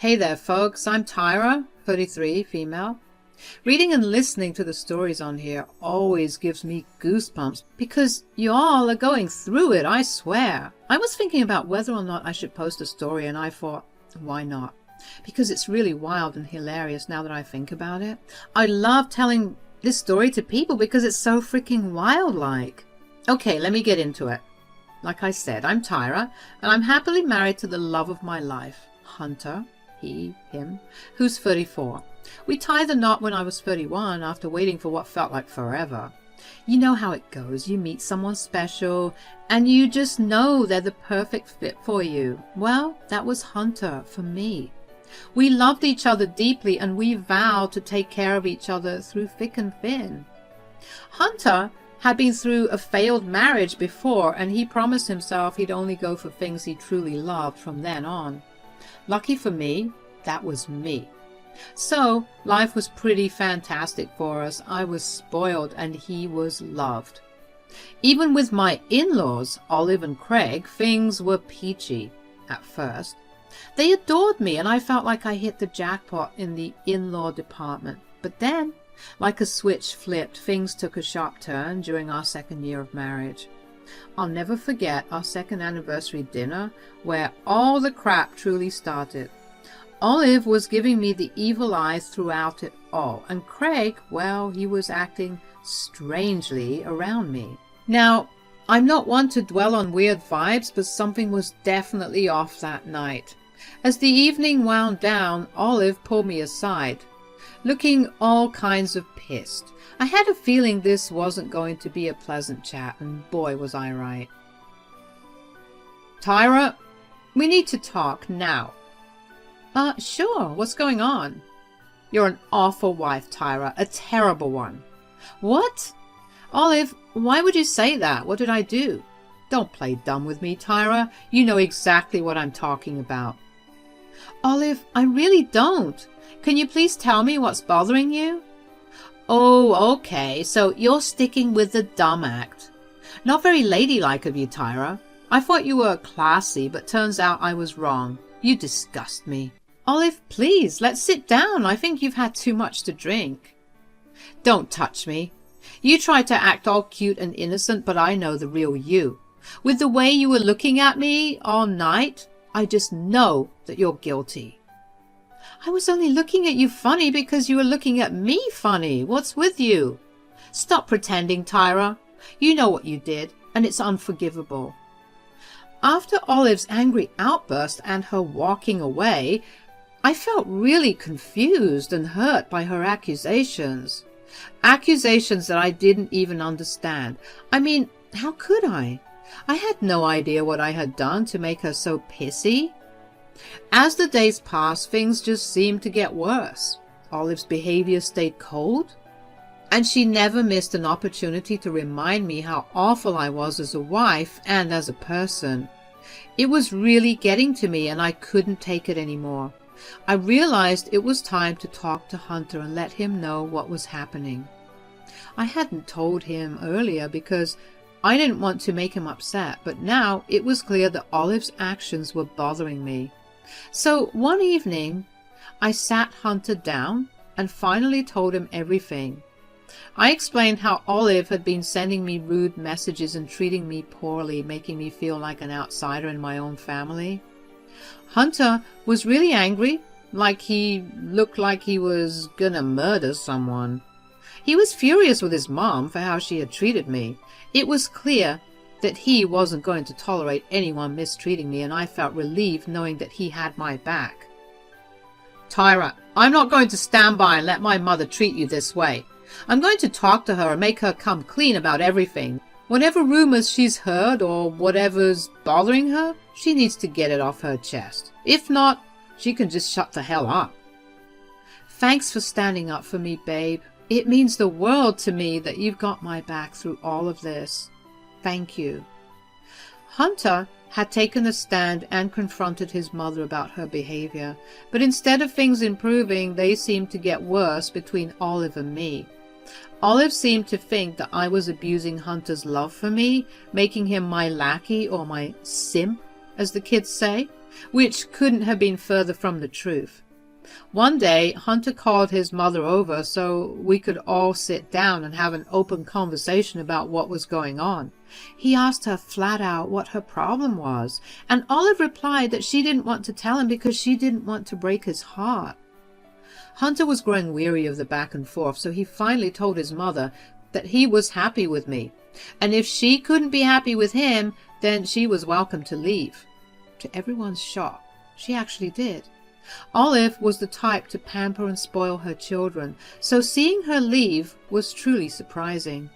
Hey there, folks. I'm Tyra, 33, female. Reading and listening to the stories on here always gives me goosebumps because you all are going through it, I swear. I was thinking about whether or not I should post a story, and I thought, why not? Because it's really wild and hilarious now that I think about it. I love telling this story to people because it's so freaking wild-like. Okay, let me get into it. Like I said, I'm Tyra, and I'm happily married to the love of my life, Hunter, him, who's 34. We tied the knot when I was 31 after waiting for what felt like forever. You know how it goes. You meet someone special and you just know they're the perfect fit for you. Well, that was Hunter for me. We loved each other deeply and we vowed to take care of each other through thick and thin. Hunter had been through a failed marriage before, and he promised himself he'd only go for things he truly loved from then on. Lucky for me, that was me. So life was pretty fantastic for us. I was spoiled and he was loved. Even with my in-laws, Olive and Craig, things were peachy at first. They adored me and I felt like I hit the jackpot in the in-law department. But then, like a switch flipped, things took a sharp turn during our second year of marriage. I'll never forget our second anniversary dinner where all the crap truly started. Olive was giving me the evil eyes throughout it all, and Craig, well, he was acting strangely around me. Now, I'm not one to dwell on weird vibes, but something was definitely off that night. As the evening wound down, Olive pulled me aside, looking all kinds of pissed. I had a feeling this wasn't going to be a pleasant chat, and boy was I right. Tyra, we need to talk now. Sure, what's going on? You're an awful wife, Tyra, a terrible one. What? Olive, why would you say that? What did I do? Don't play dumb with me, Tyra. You know exactly what I'm talking about. Olive, I really don't. Can you please tell me what's bothering you? Oh, okay, so you're sticking with the dumb act. Not very ladylike of you, Tyra. I thought you were classy, but turns out I was wrong. You disgust me. Olive, please, let's sit down. I think you've had too much to drink. Don't touch me. You tried to act all cute and innocent, but I know the real you. With the way you were looking at me all night, I just know that you're guilty. I was only looking at you funny because you were looking at me funny. What's with you? Stop pretending, Tyra. You know what you did, and it's unforgivable. After Olive's angry outburst and her walking away, I felt really confused and hurt by her accusations. Accusations that I didn't even understand. I mean, how could I? I had no idea what I had done to make her so pissy. As the days passed, things just seemed to get worse. Olive's behavior stayed cold, and she never missed an opportunity to remind me how awful I was as a wife and as a person. It was really getting to me, and I couldn't take it anymore. I realized it was time to talk to Hunter and let him know what was happening. I hadn't told him earlier because I didn't want to make him upset, but now it was clear that Olive's actions were bothering me. So one evening, I sat Hunter down and finally told him everything. I explained how Olive had been sending me rude messages and treating me poorly, making me feel like an outsider in my own family. Hunter was really angry, like he looked like he was gonna murder someone. He was furious with his mom for how she had treated me. It was clear that he wasn't going to tolerate anyone mistreating me, and I felt relieved knowing that he had my back. Tyra, I'm not going to stand by and let my mother treat you this way. I'm going to talk to her and make her come clean about everything. Whatever rumors she's heard or whatever's bothering her, she needs to get it off her chest. If not, she can just shut the hell up. Thanks for standing up for me, babe. It means the world to me that you've got my back through all of this. Thank you. Hunter had taken a stand and confronted his mother about her behavior, but instead of things improving, they seemed to get worse between Olive and me. Olive seemed to think that I was abusing Hunter's love for me, making him my lackey or my simp, as the kids say. which couldn't have been further from the truth. One day, Hunter called his mother over so we could all sit down and have an open conversation about what was going on. He asked her flat out what her problem was, and Olive replied that she didn't want to tell him because she didn't want to break his heart. Hunter was growing weary of the back and forth, so he finally told his mother that he was happy with me, and if she couldn't be happy with him, then she was welcome to leave. To everyone's shock, she actually did. Olive was the type to pamper and spoil her children, so seeing her leave was truly surprising.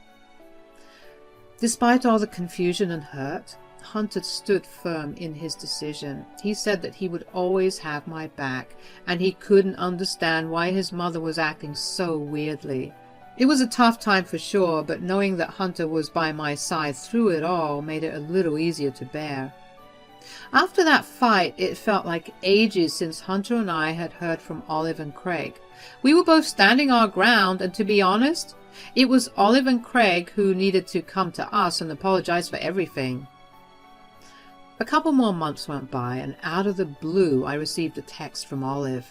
Despite all the confusion and hurt, Hunter stood firm in his decision. He said that he would always have my back, and he couldn't understand why his mother was acting so weirdly. It was a tough time for sure, but knowing that Hunter was by my side through it all made it a little easier to bear. After that fight, it felt like ages since Hunter and I had heard from Olive and Craig. We were both standing our ground, and to be honest, it was Olive and Craig who needed to come to us and apologize for everything. A couple more months went by, and out of the blue I received a text from Olive.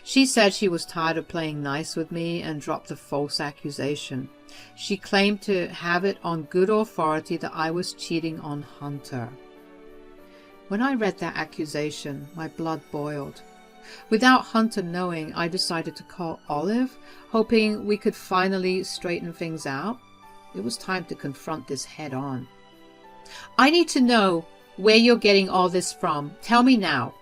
She said she was tired of playing nice with me and dropped a false accusation. She claimed to have it on good authority that I was cheating on Hunter. When I read that accusation, my blood boiled. Without Hunter knowing, I decided to call Olive, hoping we could finally straighten things out. It was time to confront this head on. "I need to know where you're getting all this from. Tell me now."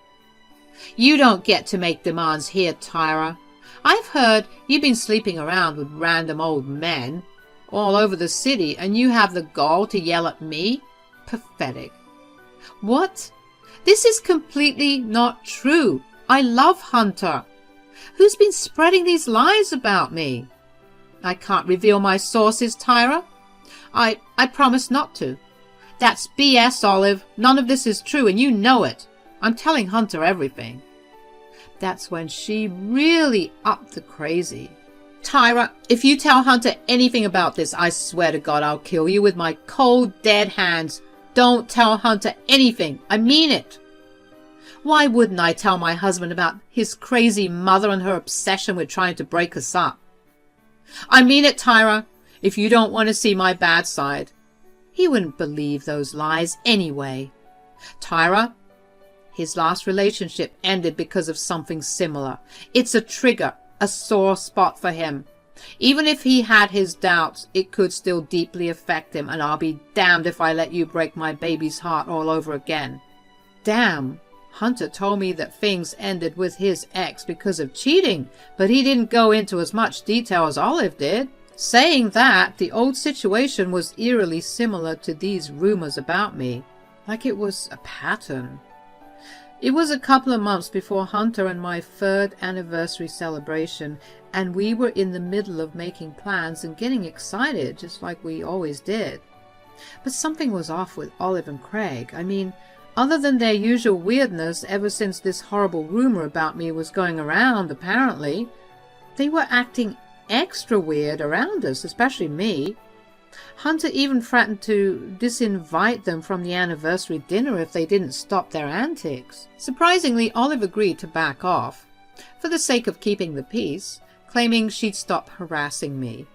"You don't get to make demands here, Tyra. I've heard you've been sleeping around with random old men all over the city, and you have the gall to yell at me? Pathetic." "What? This is completely not true. I love Hunter. Who's been spreading these lies about me?" "I can't reveal my sources, Tyra. I promise not to." "That's BS, Olive. None of this is true, and you know it. I'm telling Hunter everything." That's when she really upped the crazy. "Tyra, if you tell Hunter anything about this, I swear to God I'll kill you with my cold, dead hands. Don't tell Hunter anything. I mean it." "Why wouldn't I tell my husband about his crazy mother and her obsession with trying to break us up?" "I mean it, Tyra, if you don't want to see my bad side." He wouldn't believe those lies anyway. "Tyra, his last relationship ended because of something similar. It's a trigger, a sore spot for him. Even if he had his doubts, it could still deeply affect him, and I'll be damned if I let you break my baby's heart all over again." Damn, Hunter told me that things ended with his ex because of cheating, but he didn't go into as much detail as Olive did. Saying that, the old situation was eerily similar to these rumors about me, like it was a pattern. It was a couple of months before Hunter and my 3rd anniversary celebration, and we were in the middle of making plans and getting excited, just like we always did. But something was off with Olive and Craig. I mean, other than their usual weirdness ever since this horrible rumor about me was going around, apparently, they were acting extra weird around us, especially me. Hunter even threatened to disinvite them from the anniversary dinner if they didn't stop their antics. Surprisingly, Olive agreed to back off, for the sake of keeping the peace, claiming she'd stop harassing me.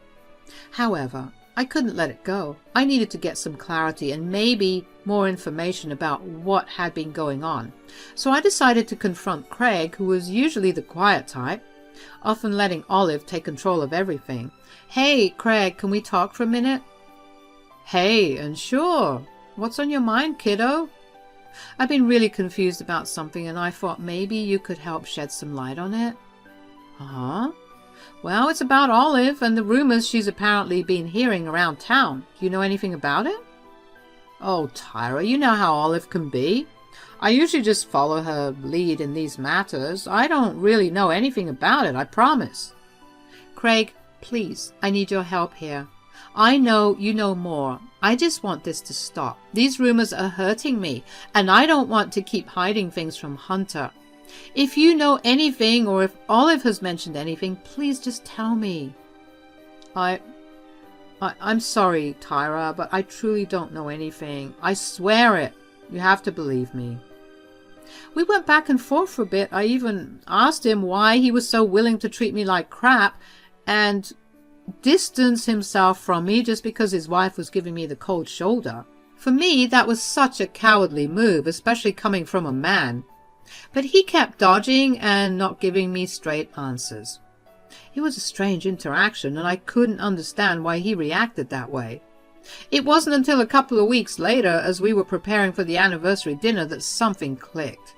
However, I couldn't let it go. I needed to get some clarity and maybe more information about what had been going on. So I decided to confront Craig, who was usually the quiet type, often letting Olive take control of everything. "Hey, Craig, can we talk for a minute?" "Hey, and sure. What's on your mind, kiddo?" "I've been really confused about something, and I thought maybe you could help shed some light on it." "Uh-huh. Well, it's about Olive and the rumors she's apparently been hearing around town. Do you know anything about it?" "Oh, Tyra, you know how Olive can be. I usually just follow her lead in these matters. I don't really know anything about it, I promise." "Craig, please, I need your help here. I know you know more. I just want this to stop. These rumors are hurting me, and I don't want to keep hiding things from Hunter. If you know anything, or if Olive has mentioned anything, please just tell me." I'm sorry, Tyra, but I truly don't know anything. I swear it. You have to believe me." We went back and forth for a bit. I even asked him why he was so willing to treat me like crap and distance himself from me just because his wife was giving me the cold shoulder. For me, that was such a cowardly move, especially coming from a man. But he kept dodging and not giving me straight answers. It was a strange interaction, and I couldn't understand why he reacted that way. It wasn't until a couple of weeks later, as we were preparing for the anniversary dinner, that something clicked.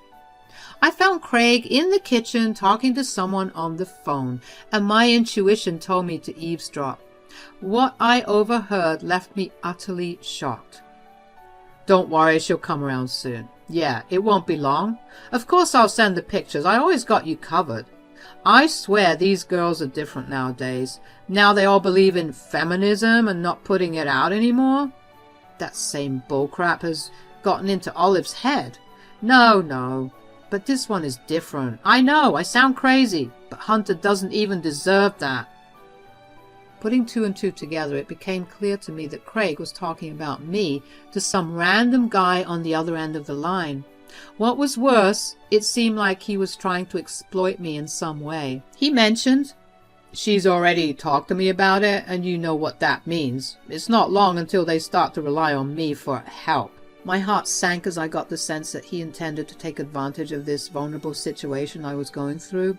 I found Craig in the kitchen talking to someone on the phone, and my intuition told me to eavesdrop. What I overheard left me utterly shocked. "Don't worry, she'll come around soon. Yeah, it won't be long. Of course I'll send the pictures. I always got you covered. I swear these girls are different nowadays. Now they all believe in feminism and not putting it out anymore. That same bullcrap has gotten into Olive's head. No. But this one is different. I know, I sound crazy, but Hunter doesn't even deserve that." Putting two and two together, it became clear to me that Craig was talking about me to some random guy on the other end of the line. What was worse, it seemed like he was trying to exploit me in some way. He mentioned, "She's already talked to me about it, and you know what that means. It's not long until they start to rely on me for help." My heart sank as I got the sense that he intended to take advantage of this vulnerable situation I was going through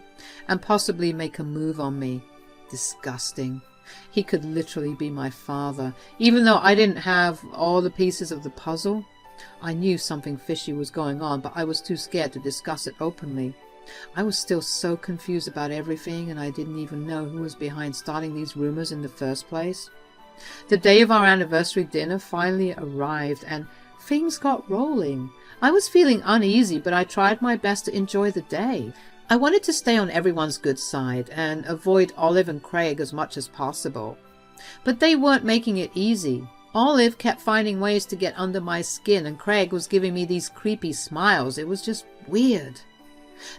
and possibly make a move on me. Disgusting. He could literally be my father. Even though I didn't have all the pieces of the puzzle, I knew something fishy was going on, but I was too scared to discuss it openly. I was still so confused about everything, and I didn't even know who was behind starting these rumors in the first place. The day of our anniversary dinner finally arrived, and things got rolling. I was feeling uneasy, but I tried my best to enjoy the day. I wanted to stay on everyone's good side and avoid Olive and Craig as much as possible. But they weren't making it easy. Olive kept finding ways to get under my skin, and Craig was giving me these creepy smiles. It was just weird.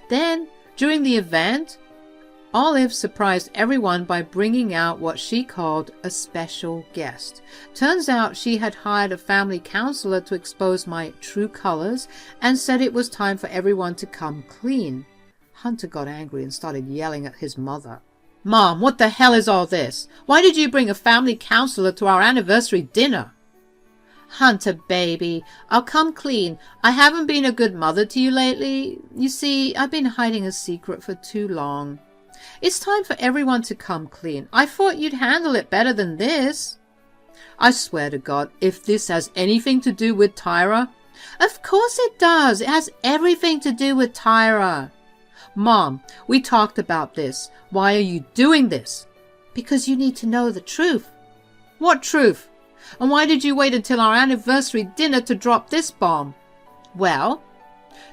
Then, during the event, Olive surprised everyone by bringing out what she called a special guest. Turns out she had hired a family counselor to expose my true colors and said it was time for everyone to come clean. Hunter got angry and started yelling at his mother. "Mom, what the hell is all this? Why did you bring a family counselor to our anniversary dinner?" "Hunter, baby, I'll come clean. I haven't been a good mother to you lately. You see, I've been hiding a secret for too long. It's time for everyone to come clean. I thought you'd handle it better than this." "I swear to God, if this has anything to do with Tyra..." "Of course it does. It has everything to do with Tyra." "Mom, we talked about this. Why are you doing this?" "Because you need to know the truth." "What truth? And why did you wait until our anniversary dinner to drop this bomb?" "Well,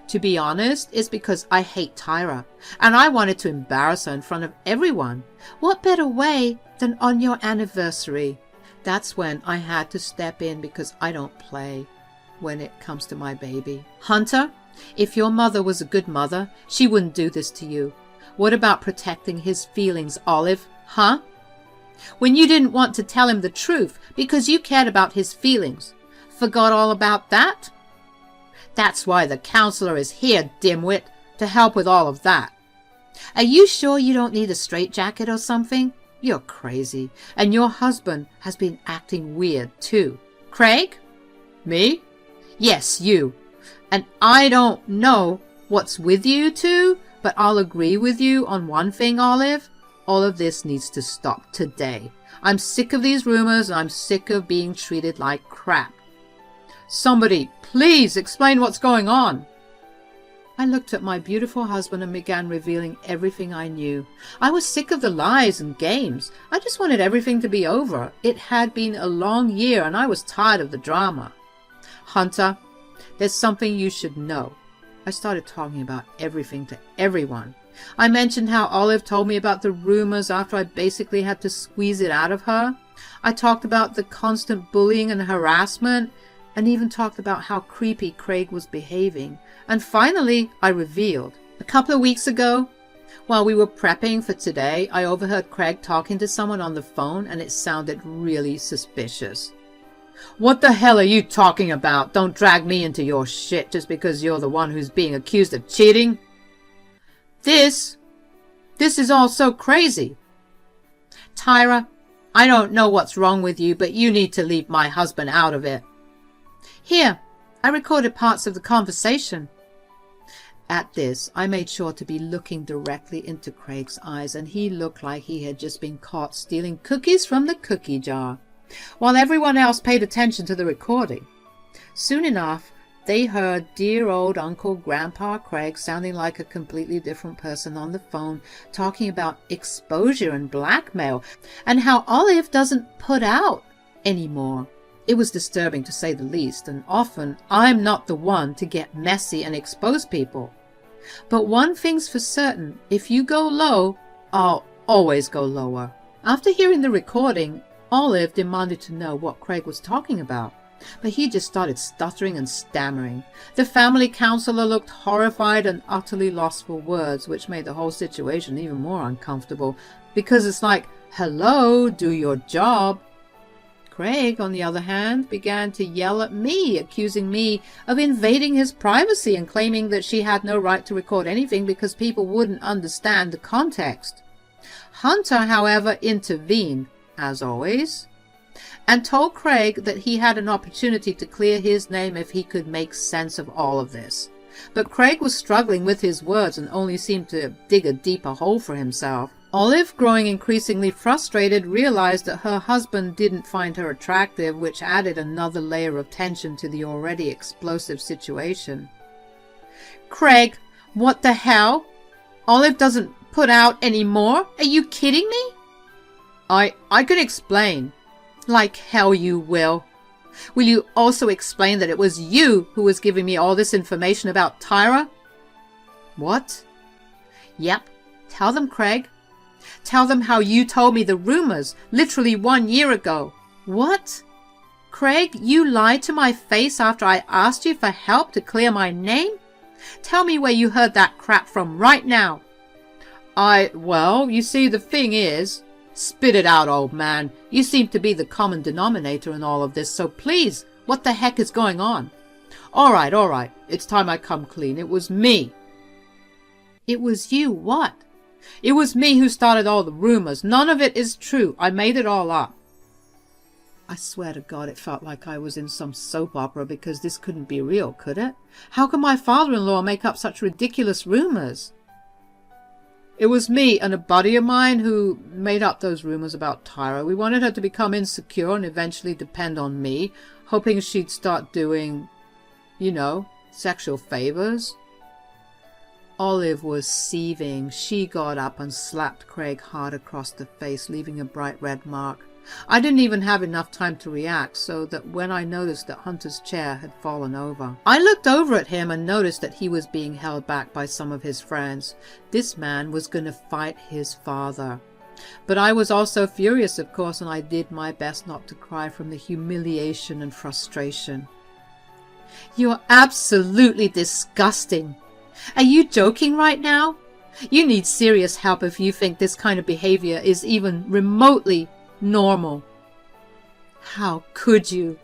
to be honest, it's because I hate Tyra, and I wanted to embarrass her in front of everyone. What better way than on your anniversary? That's when I had to step in because I don't play when it comes to my baby. Hunter, if your mother was a good mother, she wouldn't do this to you. What about protecting his feelings, Olive? Huh? When you didn't want to tell him the truth because you cared about his feelings. Forgot all about that? That's why the counselor is here, dimwit, to help with all of that. Are you sure you don't need a straitjacket or something? You're crazy, and your husband has been acting weird too. Craig? Me? Yes, you. And I don't know what's with you two, but I'll agree with you on one thing, Olive. All of this needs to stop today. I'm sick of these rumors, and I'm sick of being treated like crap. Somebody, please explain what's going on." I looked at my beautiful husband and began revealing everything I knew. I was sick of the lies and games. I just wanted everything to be over. It had been a long year, and I was tired of the drama. "Hunter, there's something you should know." I started talking about everything to everyone. I mentioned how Olive told me about the rumors after I basically had to squeeze it out of her. I talked about the constant bullying and harassment, and even talked about how creepy Craig was behaving. And finally, I revealed. A couple of weeks ago, while we were prepping for today, I overheard Craig talking to someone on the phone, and it sounded really suspicious. What the hell are you talking about? Don't drag me into your shit just because you're the one who's being accused of cheating. This is all so crazy. Tyra, I don't know what's wrong with you, but you need to leave my husband out of it. Here, I recorded parts of the conversation. At this, I made sure to be looking directly into Craig's eyes, and he looked like he had just been caught stealing cookies from the cookie jar, while everyone else paid attention to the recording. Soon enough, they heard dear old Uncle Grandpa Craig sounding like a completely different person on the phone, talking about exposure and blackmail, and how Olive doesn't put out anymore. It was disturbing, to say the least, and often I'm not the one to get messy and expose people. But one thing's for certain, if you go low, I'll always go lower. After hearing the recording, Olive demanded to know what Craig was talking about, but he just started stuttering and stammering. The family counselor looked horrified and utterly lost for words, which made the whole situation even more uncomfortable, because it's like, hello, do your job. Craig, on the other hand, began to yell at me, accusing me of invading his privacy and claiming that she had no right to record anything because people wouldn't understand the context. Hunter, however, intervened, as always, and told Craig that he had an opportunity to clear his name if he could make sense of all of this. But Craig was struggling with his words and only seemed to dig a deeper hole for himself. Olive, growing increasingly frustrated, realized that her husband didn't find her attractive, which added another layer of tension to the already explosive situation. Craig, what the hell? Olive doesn't put out any more? Are you kidding me? I can explain. Like hell you will. Will you also explain that it was you who was giving me all this information about Tyra? What? Yep. Tell them, Craig. Tell them how you told me the rumors literally 1 year ago. What? Craig, you lied to my face after I asked you for help to clear my name? Tell me where you heard that crap from right now. Well, you see, the thing is... Spit it out, old man. You seem to be the common denominator in all of this, so please, what the heck is going on? All right. It's time I come clean. It was me. It was you what? It was me who started all the rumors. None of it is true. I made it all up. I swear to God, it felt like I was in some soap opera, because this couldn't be real, could it? How could my father-in-law make up such ridiculous rumors? It was me and a buddy of mine who made up those rumors about Tyra. We wanted her to become insecure and eventually depend on me, hoping she'd start doing, sexual favors. Olive was seething. She got up and slapped Craig hard across the face, leaving a bright red mark. I didn't even have enough time to react, so that when I noticed that Hunter's chair had fallen over, I looked over at him and noticed that he was being held back by some of his friends. This man was going to fight his father. But I was also furious, of course, and I did my best not to cry from the humiliation and frustration. You're absolutely disgusting. Are you joking right now? You need serious help if you think this kind of behavior is even remotely normal. How could you?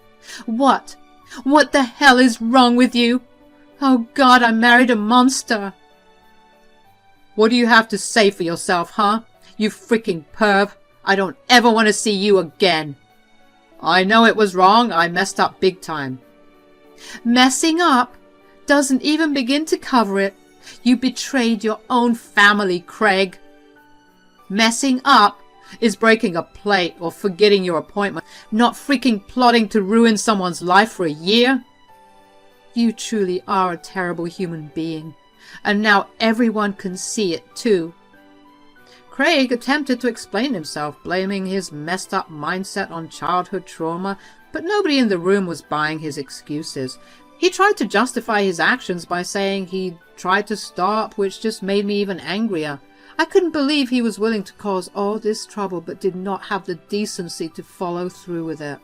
What the hell is wrong with you? Oh God, I married a monster. What do you have to say for yourself, huh? You freaking perv. I don't ever want to see you again. I know it was wrong. I messed up big time. Messing up doesn't even begin to cover it. You betrayed your own family, Craig. Messing up is breaking a plate or forgetting your appointment, not freaking plotting to ruin someone's life for a year. You truly are a terrible human being, and now everyone can see it too. Craig attempted to explain himself, blaming his messed up mindset on childhood trauma, but nobody in the room was buying his excuses. He tried to justify his actions by saying he'd tried to stop, which just made me even angrier. I couldn't believe he was willing to cause all this trouble but did not have the decency to follow through with it.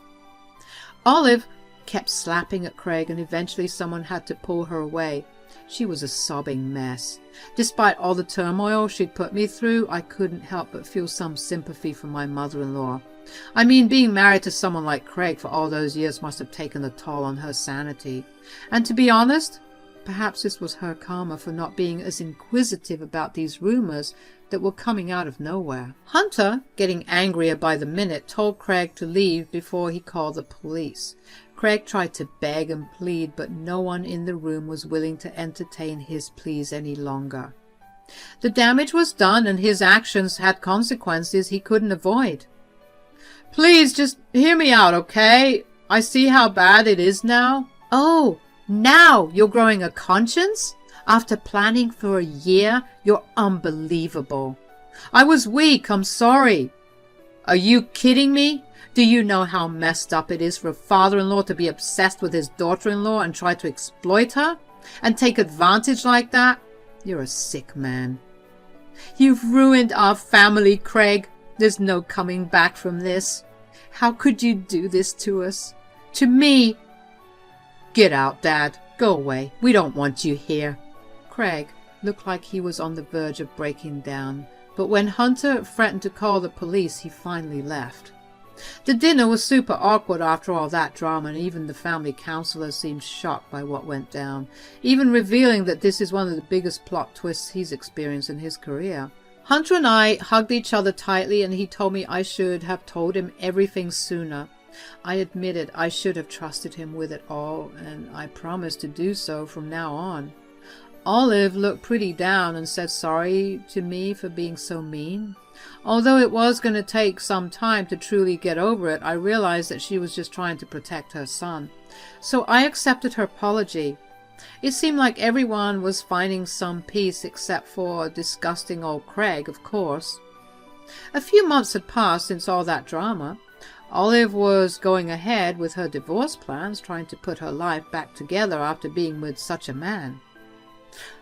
Olive kept slapping at Craig, and eventually someone had to pull her away. She was a sobbing mess. Despite all the turmoil she'd put me through, I couldn't help but feel some sympathy for my mother-in-law. I mean, being married to someone like Craig for all those years must have taken a toll on her sanity. And to be honest, perhaps this was her karma for not being as inquisitive about these rumors that were coming out of nowhere. Hunter, getting angrier by the minute, told Craig to leave before he called the police. Craig tried to beg and plead, but no one in the room was willing to entertain his pleas any longer. The damage was done, and his actions had consequences he couldn't avoid. "Please, just hear me out, okay? I see how bad it is now." "Oh, now you're growing a conscience? After planning for a year? You're unbelievable." "I was weak, I'm sorry." "Are you kidding me? Do you know how messed up it is for a father-in-law to be obsessed with his daughter-in-law and try to exploit her? And take advantage like that? You're a sick man." "You've ruined our family, Craig. There's no coming back from this. How could you do this to us? To me?" "Get out, Dad. Go away. We don't want you here." Craig looked like he was on the verge of breaking down, but when Hunter threatened to call the police, he finally left. The dinner was super awkward after all that drama, and even the family counselor seemed shocked by what went down, even revealing that this is one of the biggest plot twists he's experienced in his career. Hunter and I hugged each other tightly, and he told me I should have told him everything sooner. I admitted I should have trusted him with it all, and I promised to do so from now on. Olive looked pretty down and said sorry to me for being so mean. Although it was going to take some time to truly get over it, I realized that she was just trying to protect her son. So I accepted her apology. It seemed like everyone was finding some peace except for disgusting old Craig, of course. A few months had passed since all that drama. Olive was going ahead with her divorce plans, trying to put her life back together after being with such a man.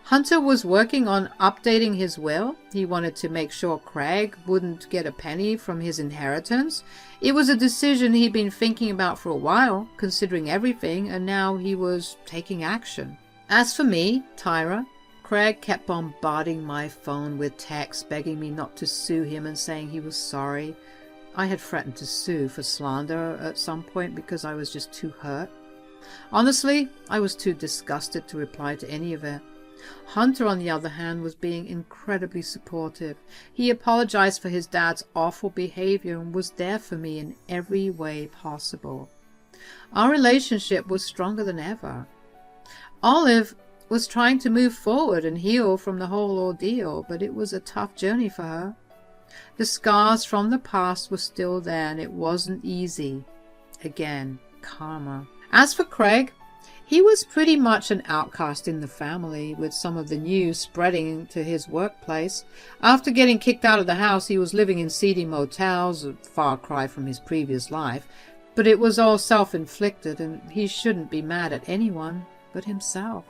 Hunter was working on updating his will. He wanted to make sure Craig wouldn't get a penny from his inheritance. It was a decision he'd been thinking about for a while, considering everything, and now he was taking action. As for me, Tyra, Craig kept bombarding my phone with texts begging me not to sue him and saying he was sorry. I had threatened to sue for slander at some point because I was just too hurt. Honestly, I was too disgusted to reply to any of it. Hunter, on the other hand, was being incredibly supportive. He apologized for his dad's awful behavior and was there for me in every way possible. Our relationship was stronger than ever. Olive was trying to move forward and heal from the whole ordeal, but it was a tough journey for her. The scars from the past were still there, and it wasn't easy. Again, karma. As for Craig, he was pretty much an outcast in the family, with some of the news spreading to his workplace. After getting kicked out of the house, he was living in seedy motels, a far cry from his previous life. But it was all self-inflicted, and he shouldn't be mad at anyone but himself.